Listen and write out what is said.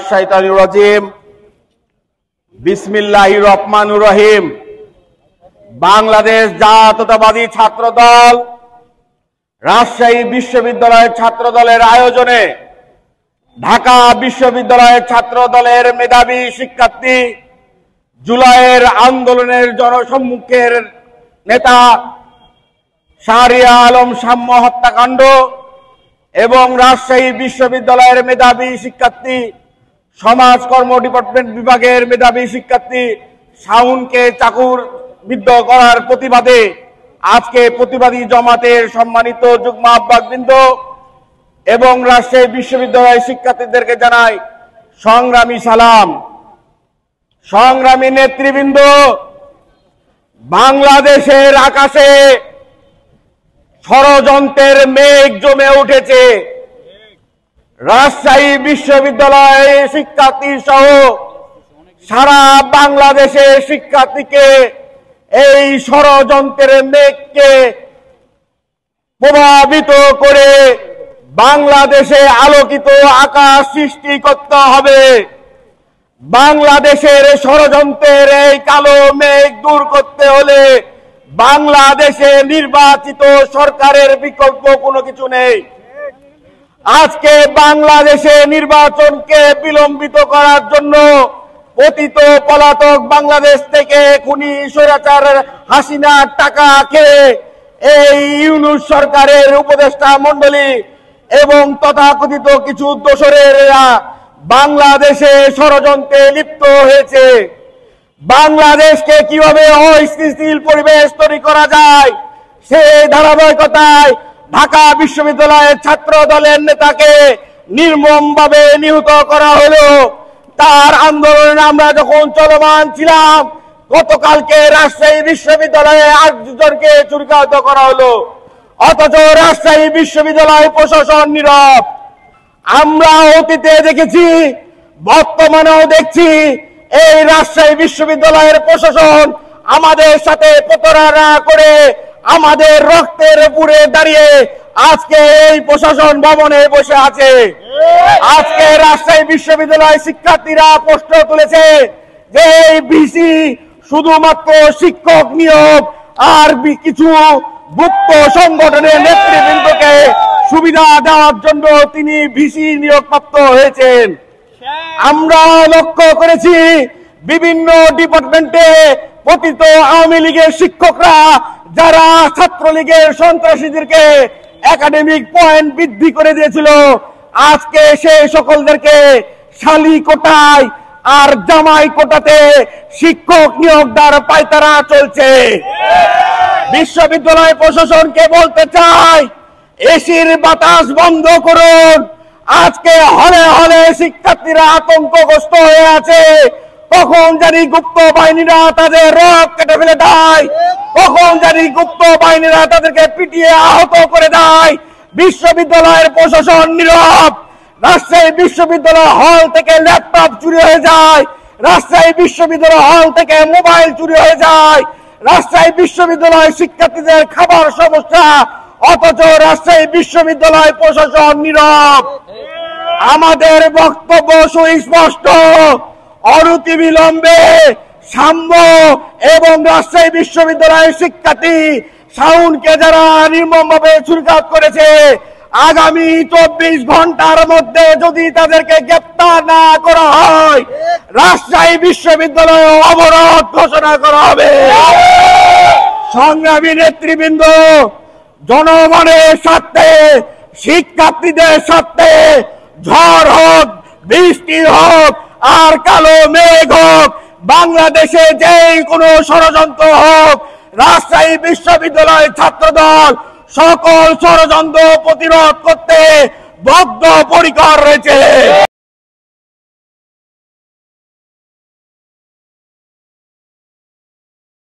শাইতানির রাজিম। বিসমিল্লাহির রহমানির রহিম। বাংলাদেশ জাতীয়তাবাদী ছাত্র দল রাজশাহী বিশ্ববিদ্যালয়ের ছাত্র দলের আয়োজনে ঢাকা বিশ্ববিদ্যালয়ের ছাত্র দলের মেধাবী শিক্ষার্থী, জুলাইয়ের আন্দোলনের জনসম্মুখের নেতা শাহরিয়া আলম সাম্য হত্যাকাণ্ড এবং রাজশাহী বিশ্ববিদ্যালয়ের মেধাবী শিক্ষার্থী, সমাজকর্ম ডিপার্টমেন্ট বিভাগের মেধাবী শিক্ষার্থী শাওনকে চাকুরবিদ্ধ করার প্রতিবাদে আজকে প্রতিবাদী জমাতের সম্মানিত যুগ্ম আহ্বায়কবৃন্দ এবং রাজশাহী বিশ্ববিদ্যালয়ের শিক্ষার্থীদেরকে জানাই সংগ্রামী সালাম। সংগ্রামী নেতৃবৃন্দ, বাংলাদেশের আকাশে ষড়যন্ত্রের মেঘ জমে উঠেছে। রাজশাহী বিশ্ববিদ্যালয়ের শিক্ষার্থী সহ সারা বাংলাদেশের শিক্ষার্থীকে এই ষড়যন্ত্রের মেঘকে প্রভাবিত করে বাংলাদেশে আলোকিত আকাশ সৃষ্টি করতে হবে। বাংলাদেশের ষড়যন্ত্রের এই কালো মেঘ দূর করতে হলে বাংলাদেশে নির্বাচিত সরকারের বিকল্প কোনো কিছু নেই। আজকে বাংলাদেশে নির্বাচনকে বিলম্বিত করার জন্য পতিত পলাতক বাংলাদেশ থেকে খুনি স্বৈরাচার হাসিনার টাকা খেয়ে এই ইউনূস সরকারের উপদেষ্টা মণ্ডলী এবং তথাকথিত কিছু দোসরেরা বাংলাদেশে ষড়যন্ত্রে লিপ্ত হয়েছে। বাংলাদেশকে কিভাবে অস্থিতিশীল পরিবেশ তৈরি করা যায় সেই ধারাবাহিকতায় ঢাকা বিশ্ববিদ্যালয়ের ছাত্র দলের নেতাকে নির্মমভাবে নিহত করা হলো। তার আন্দোলনে আমরা যখন চলমান ছিলাম, গতকালকে রাজশাহী বিশ্ববিদ্যালয়ে 8 জনকে ছুরিকাহত করা হলো, অথচ রাজশাহী বিশ্ববিদ্যালয় প্রশাসন নীরব। আমরা অতীতে দেখেছি, বর্তমানেও দেখছি, এই রাজশাহী বিশ্ববিদ্যালয়ের প্রশাসন আমাদের সাথে প্রতারণা করে আমাদের রক্তের উপরে দাঁড়িয়ে আজকে এই প্রশাসন ভবনে বসে আছে। আজকে রাজশাহী বিশ্ববিদ্যালয়ের শিক্ষার্থীরা প্রশ্ন তুলেছে যে এই ভিসি শুধুমাত্র শিক্ষক নিয়োগ আর কিছু গুপ্ত সংগঠনের নেতৃবৃন্দকে সুবিধা দেওয়ার জন্য তিনি ভিসি নিয়োগপ্রাপ্ত হয়েছেন। আমরা লক্ষ্য করেছি বিভিন্ন ডিপার্টমেন্টে পতিত আওয়ামী লীগের শিক্ষকরা যারা ছাত্রলীগের সন্ত্রাসীদেরকে একাডেমিক পয়েন্ট বৃদ্ধি করে দিয়েছিল, আজকে সেই সকলদেরকে শালী কোটায় আর জামাই কোটাতে শিক্ষক নিয়োগ দেওয়ার পায়তারা চলছে। বিশ্ববিদ্যালয় প্রশাসনকে বলতে চাই, এসির বাতাস বন্ধ করুন। আজকে হলে হলে শিক্ষার্থীরা আতঙ্কগ্রস্ত হয়ে আছে। কখন জানি গুপ্ত বাহিনীরা তাদের রক কেটে ফেলে দেয়, কখন জানি গুপ্ত বাহিনীরা তাদেরকে পিটিয়ে আহত করে দেয়। বিশ্ববিদ্যালয়ের প্রশাসন নীরব। রাজশাহী বিশ্ববিদ্যালয় হল থেকে ল্যাপটপ চুরি হয়ে যায়, রাজশাহী বিশ্ববিদ্যালয় হল থেকে মোবাইল চুরি হয়ে যায়, রাজশাহী বিশ্ববিদ্যালয় শিক্ষার্থীদের খাবার সমস্যা, অথচ রাজশাহী বিশ্ববিদ্যালয় প্রশাসন নীরব। আমাদের বক্তব্য সুস্পষ্ট, অনতিবিলম্বে সাম্য এবং রাজশাহী বিশ্ববিদ্যালয়ের শিক্ষার্থী শাওনকে যারা নির্মমভাবে ছুরিকাঘাত করেছে, আগামী 24 ঘন্টার মধ্যে যদি তাদেরকে গ্রেফতার না করা হয়, রাজশাহী বিশ্ববিদ্যালয়ে অবরোধ ঘোষণা করা হবে। সংগ্রামী নেতৃবৃন্দ, জনগণের স্বার্থে, শিক্ষার্থীদের স্বার্থে, ঝড় হোক, বৃষ্টি হোক আর কালো মেঘ হোক, বাংলাদেশে যে কোনো ষড়যন্ত্র হোক, রাজশাহী বিশ্ববিদ্যালয়ের ছাত্রদল সকল ষড়যন্ত্র প্রতিরোধ করতে বদ্ধপরিকর রয়েছে।